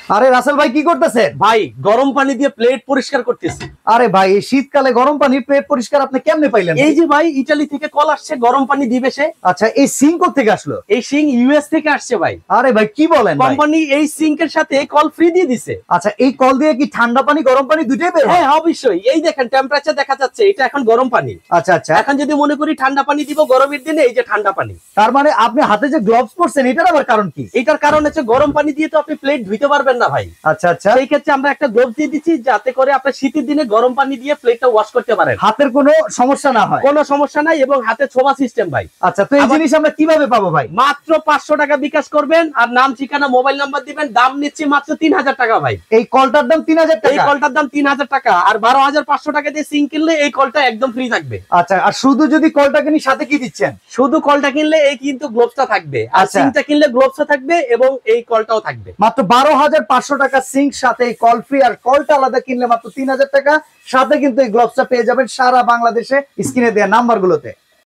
আরে রাসেল ভাই কি করতেছেন? ভাই গরম পানি দিয়ে প্লেট পরিষ্কার করতেছি। আরে ভাই এই শীতকালে গরম পানি প্লেট পরিষ্কার আপনি কেমনে পাইলেন? এই যে ভাই ইতালি থেকে কল আসছে গরম পানি দিবে সে। আচ্ছা, এই সিঙ্ক থেকে আসলো? এই সিঙ্ক ইউএস থেকে আসছে ভাই। আরে ভাই কি বলেন? কোম্পানি এই সিঙ্কের সাথে কল ফ্রি দিয়ে দিছে। আচ্ছা, এই কল দিয়ে কি ঠান্ডা পানি গরম পানি দুটোই বের হয়? হ্যাঁ অবশ্যই, এই দেখেন টেম্পারেচার দেখা যাচ্ছে, এটা এখন গরম পানি। আচ্ছা আচ্ছা, এখন যদি মনে করি ঠান্ডা পানি দিব গরমের দিনে, এই যে ঠান্ডা পানি। তার মানে আপনি হাতে যে গ্লাভস পরছেন এটার আবার কারণ কি? এটার কারণ হচ্ছে গরম পানি দিয়ে তো আপনি প্লেট ধুইতে পারবেন না ভাই। আচ্ছা আচ্ছা, সেই ক্ষেত্রে আমরা একটা গ্লোভস দিয়ে দিচ্ছি যাতে করে আপনি শীতের দিনে গরম পানি দিয়ে প্লেটটা ওয়াশ করতে পারেন, হাতের কোনো সমস্যা না হয়। কোনো সমস্যা নাই, এবং হাতে ছোঁয়া সিস্টেম ভাই। আচ্ছা, তো এই জিনিস আমরা কিভাবে পাবো ভাই? মাত্র 500 টাকা বিকাশ করবেন আর নাম ঠিকানা মোবাইল নাম্বার দিবেন, দাম নিচ্ছি মাত্র 3000 টাকা ভাই। এই কলটার দাম 3000 এই টাকা? কলটার দাম 3000 টাকা, আর 12500 টাকা দিয়ে সিঙ্ক কিনলে এই কলটা একদম ফ্রি থাকবে। আচ্ছা, আর শুধু যদি কলটা কিনি সাথে কি দিচ্ছেন? শুধু কলটা কিনলে এই কিন্তু গ্লোভসটা থাকবে, আর আচ্ছা। সিঙ্কটা কিনলে গ্লোভসটা থাকবে এবং এই কলটাও থাকবে। মাত্র 12500 টাকা সিঙ্ক সাথে এই কল ফ্রি, আর কলটা আলাদা কিনলে মাত্র 3000 টাকা, সাথে কিন্তু এই গ্লাভসটা পেয়ে যাবেন সারা বাংলাদেশে স্ক্রিনে দেওয়া নাম্বারগুলোতে।